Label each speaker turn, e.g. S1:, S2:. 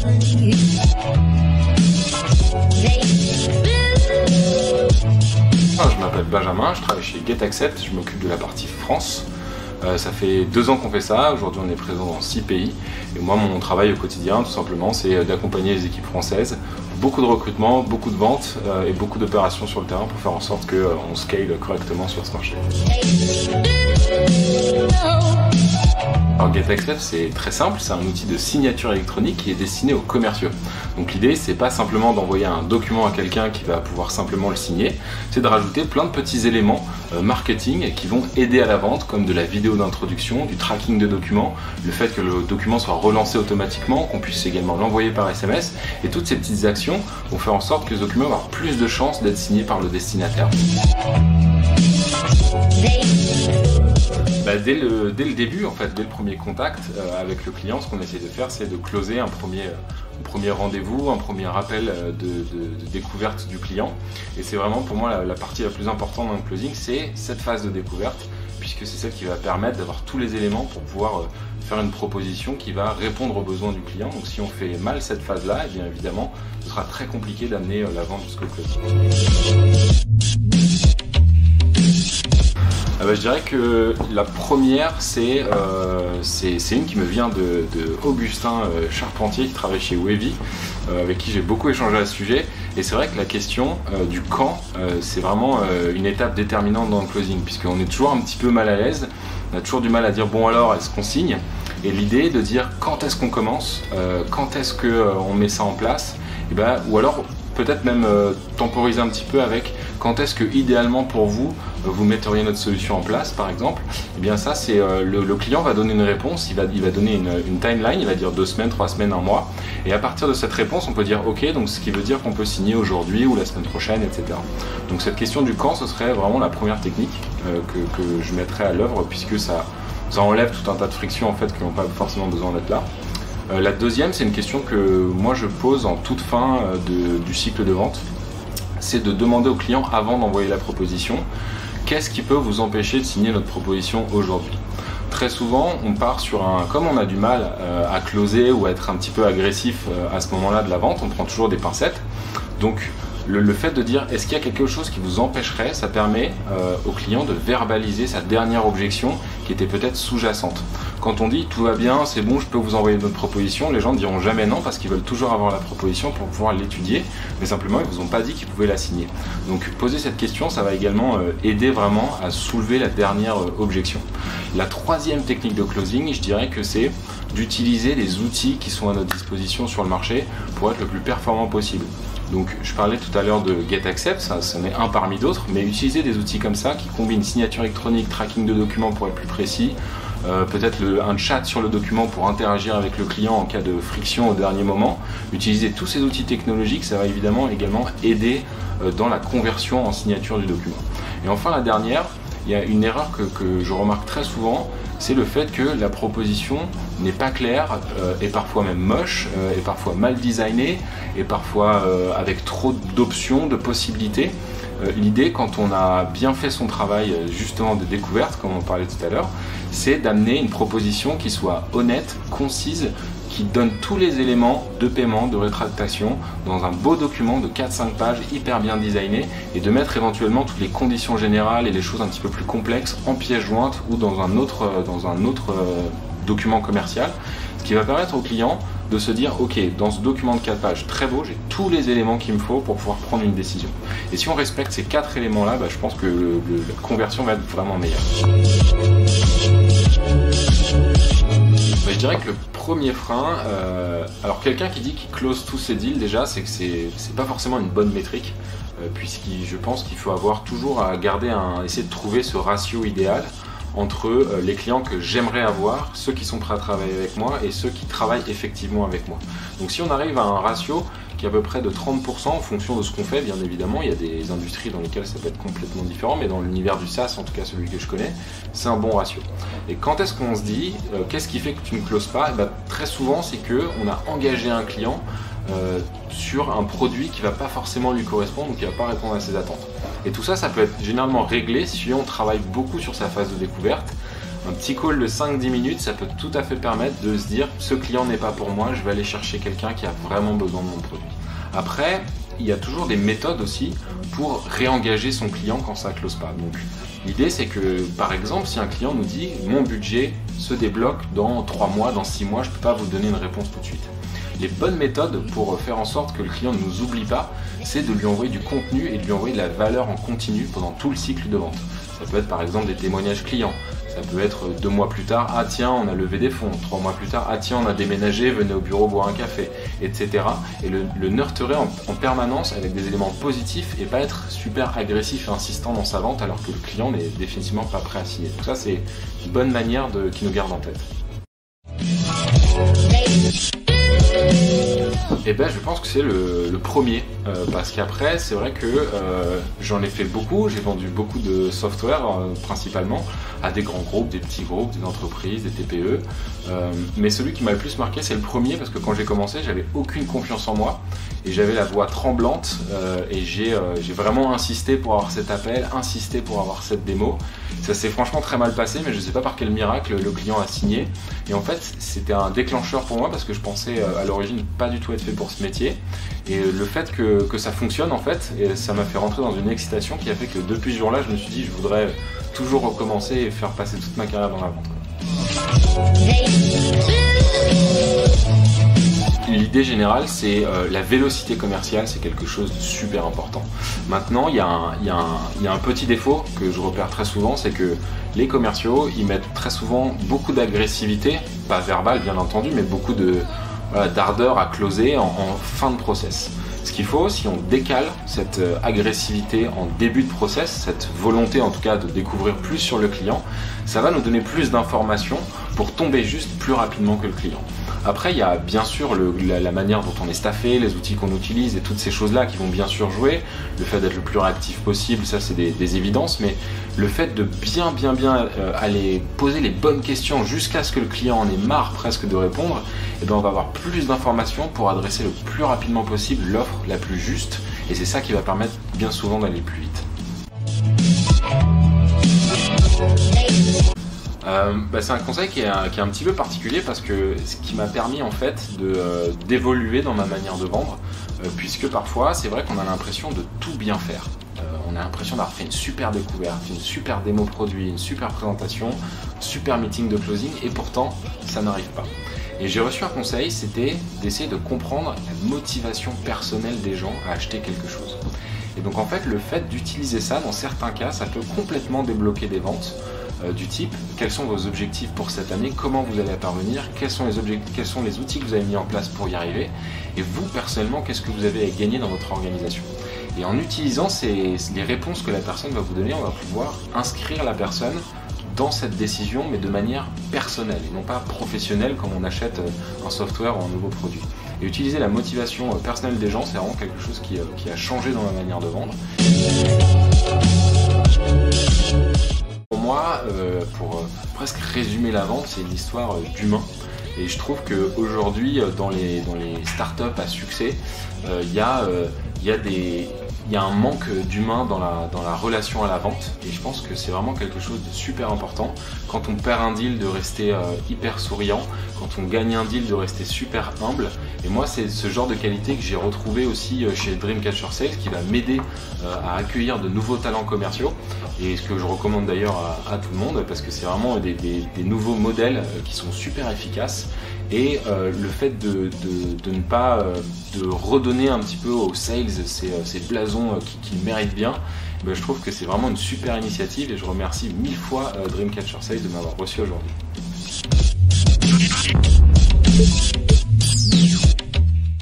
S1: Je m'appelle Benjamin, je travaille chez GetAccept, je m'occupe de la partie France. Ça fait 2 ans qu'on fait ça, aujourd'hui on est présent dans 6 pays. Et moi mon travail au quotidien tout simplement c'est d'accompagner les équipes françaises. Beaucoup de recrutement, beaucoup de ventes et beaucoup d'opérations sur le terrain pour faire en sorte qu'on scale correctement sur ce marché. Alors GetAccept c'est très simple, c'est un outil de signature électronique qui est destiné aux commerciaux. Donc l'idée c'est pas simplement d'envoyer un document à quelqu'un qui va pouvoir simplement le signer, c'est de rajouter plein de petits éléments marketing qui vont aider à la vente comme de la vidéo d'introduction, du tracking de documents, le fait que le document soit relancé automatiquement, qu'on puisse également l'envoyer par SMS et toutes ces petites actions vont faire en sorte que ce document va avoir plus de chances d'être signé par le destinataire. Dès le début, en fait, dès le premier contact avec le client, ce qu'on essaie de faire, c'est de closer un premier rendez-vous, un premier appel de découverte du client. Et c'est vraiment pour moi la partie la plus importante dans le closing, c'est cette phase de découverte, puisque c'est celle qui va permettre d'avoir tous les éléments pour pouvoir faire une proposition qui va répondre aux besoins du client. Donc si on fait mal cette phase-là, eh bien évidemment, ce sera très compliqué d'amener la vente jusqu'au closing. Je dirais que la première, c'est une qui me vient de Augustin Charpentier qui travaille chez Wavy, avec qui j'ai beaucoup échangé à ce sujet. Et c'est vrai que la question du quand, c'est vraiment une étape déterminante dans le closing, puisqu'on est toujours un petit peu mal à l'aise, on a toujours du mal à dire bon alors est-ce qu'on signe, et l'idée de dire quand est-ce qu'on commence, quand est-ce qu'on met ça en place, ou alors peut-être même temporiser un petit peu avec quand est-ce que idéalement pour vous, vous metteriez notre solution en place par exemple. Et bien ça c'est le client va donner une réponse, il va donner une timeline, il va dire 2 semaines, 3 semaines, 1 mois, et à partir de cette réponse on peut dire ok, donc ce qui veut dire qu'on peut signer aujourd'hui ou la semaine prochaine, etc. Donc cette question du quand, ce serait vraiment la première technique que je mettrais à l'œuvre, puisque ça enlève tout un tas de frictions en fait qui n'ont pas forcément besoin d'être là. La deuxième, c'est une question que moi je pose en toute fin du cycle de vente, c'est de demander au client avant d'envoyer la proposition, qu'est-ce qui peut vous empêcher de signer notre proposition aujourd'hui? Très souvent, on part sur comme on a du mal à closer ou à être un petit peu agressif à ce moment-là de la vente, on prend toujours des pincettes. Donc le fait de dire est-ce qu'il y a quelque chose qui vous empêcherait, ça permet au client de verbaliser sa dernière objection qui était peut-être sous-jacente. Quand on dit tout va bien, c'est bon, je peux vous envoyer notre proposition, les gens ne diront jamais non parce qu'ils veulent toujours avoir la proposition pour pouvoir l'étudier, mais simplement ils ne vous ont pas dit qu'ils pouvaient la signer. Donc poser cette question, ça va également aider vraiment à soulever la dernière objection. La troisième technique de closing, je dirais que c'est d'utiliser les outils qui sont à notre disposition sur le marché pour être le plus performant possible. Donc je parlais tout à l'heure de GetAccept, ça c'en est un parmi d'autres, mais utiliser des outils comme ça qui combinent signature électronique, tracking de documents pour être plus précis, peut-être un chat sur le document pour interagir avec le client en cas de friction au dernier moment. Utiliser tous ces outils technologiques, ça va évidemment également aider dans la conversion en signature du document. Et enfin la dernière, il y a une erreur que je remarque très souvent, c'est le fait que la proposition n'est pas claire, et parfois même moche, et parfois mal designée, et parfois avec trop d'options, de possibilités. L'idée, quand on a bien fait son travail justement de découverte, comme on parlait tout à l'heure, c'est d'amener une proposition qui soit honnête, concise, qui donne tous les éléments de paiement, de rétractation dans un beau document de 4-5 pages hyper bien designé, et de mettre éventuellement toutes les conditions générales et les choses un petit peu plus complexes en pièces jointes ou dans un autre document commercial, ce qui va permettre au client de se dire ok, dans ce document de 4 pages très beau, j'ai tous les éléments qu'il me faut pour pouvoir prendre une décision. Et si on respecte ces 4 éléments là, je pense que la conversion va être vraiment meilleure. Je dirais que le premier frein, alors quelqu'un qui dit qu'il close tous ses deals, déjà c'est que c'est pas forcément une bonne métrique, puisque je pense qu'il faut avoir toujours à garder essayer de trouver ce ratio idéal entre les clients que j'aimerais avoir, ceux qui sont prêts à travailler avec moi et ceux qui travaillent effectivement avec moi. Donc si on arrive à un ratio qui est à peu près de 30% en fonction de ce qu'on fait, bien évidemment, il y a des industries dans lesquelles ça peut être complètement différent, mais dans l'univers du SaaS, en tout cas celui que je connais, c'est un bon ratio. Et quand est-ce qu'on se dit, qu'est-ce qui fait que tu ne closes pas? Très souvent, c'est qu'on a engagé un client sur un produit qui ne va pas forcément lui correspondre ou qui ne va pas répondre à ses attentes. Et tout ça, ça peut être généralement réglé si on travaille beaucoup sur sa phase de découverte, Un petit call de 5-10 minutes, ça peut tout à fait permettre de se dire ce client n'est pas pour moi, je vais aller chercher quelqu'un qui a vraiment besoin de mon produit. Après, il y a toujours des méthodes aussi pour réengager son client quand ça ne close pas. Donc l'idée c'est que par exemple si un client nous dit mon budget se débloque dans 3 mois, dans 6 mois, je ne peux pas vous donner une réponse tout de suite. Les bonnes méthodes pour faire en sorte que le client ne nous oublie pas, c'est de lui envoyer du contenu et de lui envoyer de la valeur en continu pendant tout le cycle de vente. Ça peut être par exemple des témoignages clients. Ça peut être 2 mois plus tard, ah tiens on a levé des fonds, 3 mois plus tard, ah tiens on a déménagé, venez au bureau boire un café, etc. Et le nurturer en permanence avec des éléments positifs et pas être super agressif et insistant dans sa vente alors que le client n'est définitivement pas prêt à signer. Donc ça c'est une bonne manière qui nous garde en tête. Et ben je pense que c'est le premier, parce qu'après c'est vrai que j'en ai fait beaucoup, j'ai vendu beaucoup de software principalement à des grands groupes, des petits groupes, des entreprises, des TPE, mais celui qui m'a le plus marqué c'est le premier parce que quand j'ai commencé j'avais aucune confiance en moi et j'avais la voix tremblante et j'ai vraiment insisté pour avoir cet appel, insisté pour avoir cette démo. Ça s'est franchement très mal passé mais je ne sais pas par quel miracle le client a signé et en fait c'était un déclencheur pour moi parce que je pensais à l'origine pas du tout être fait pour ce métier et le fait que ça fonctionne en fait, et ça m'a fait rentrer dans une excitation qui a fait que depuis ce jour-là je me suis dit je voudrais toujours recommencer et faire passer toute ma carrière dans la vente. L'idée générale, c'est la vélocité commerciale, c'est quelque chose de super important. Maintenant, il y a un petit défaut que je repère très souvent, c'est que les commerciaux, ils mettent très souvent beaucoup d'agressivité, pas verbale bien entendu, mais beaucoup d'ardeur à closer en fin de process. Ce qu'il faut, si on décale cette agressivité en début de process, cette volonté en tout cas de découvrir plus sur le client, ça va nous donner plus d'informations pour tomber juste plus rapidement que le client. Après, il y a bien sûr la manière dont on est staffé, les outils qu'on utilise et toutes ces choses-là qui vont bien sûr jouer. Le fait d'être le plus réactif possible, ça c'est des évidences, mais le fait de bien aller poser les bonnes questions jusqu'à ce que le client en ait marre presque de répondre, et bien on va avoir plus d'informations pour adresser le plus rapidement possible l'offre la plus juste, et c'est ça qui va permettre bien souvent d'aller plus vite. C'est un conseil qui est un petit peu particulier parce que ce qui m'a permis en fait d'évoluer dans ma manière de vendre, puisque parfois c'est vrai qu'on a l'impression de tout bien faire. On a l'impression d'avoir fait une super découverte, une super démo produit, une super présentation, super meeting de closing et pourtant ça n'arrive pas. Et j'ai reçu un conseil, c'était d'essayer de comprendre la motivation personnelle des gens à acheter quelque chose. Et donc en fait le fait d'utiliser ça dans certains cas, ça peut complètement débloquer des ventes. Du type, quels sont vos objectifs pour cette année, comment vous allez y parvenir, quels sont les outils que vous avez mis en place pour y arriver, et vous personnellement, qu'est-ce que vous avez à gagner dans votre organisation. Et en utilisant les réponses que la personne va vous donner, on va pouvoir inscrire la personne dans cette décision, mais de manière personnelle, et non pas professionnelle comme on achète un software ou un nouveau produit. Et utiliser la motivation personnelle des gens, c'est vraiment quelque chose qui a changé dans ma manière de vendre. Pour moi, pour presque résumer la vente, c'est une histoire d'humain. Et je trouve qu'aujourd'hui, dans les startups à succès, il y a un manque d'humain dans la relation à la vente. Et je pense que c'est vraiment quelque chose de super important. Quand on perd un deal, de rester hyper souriant. Quand on gagne un deal, de rester super humble. Et moi, c'est ce genre de qualité que j'ai retrouvé aussi chez Dreamcatcher Sales, qui va m'aider à accueillir de nouveaux talents commerciaux. Et ce que je recommande d'ailleurs à tout le monde, parce que c'est vraiment des nouveaux modèles qui sont super efficaces. Et le fait de ne pas de redonner un petit peu aux sales ces blasons qu'ils méritent bien, ben je trouve que c'est vraiment une super initiative et je remercie 1000 fois Dreamcatcher Sales de m'avoir reçu aujourd'hui.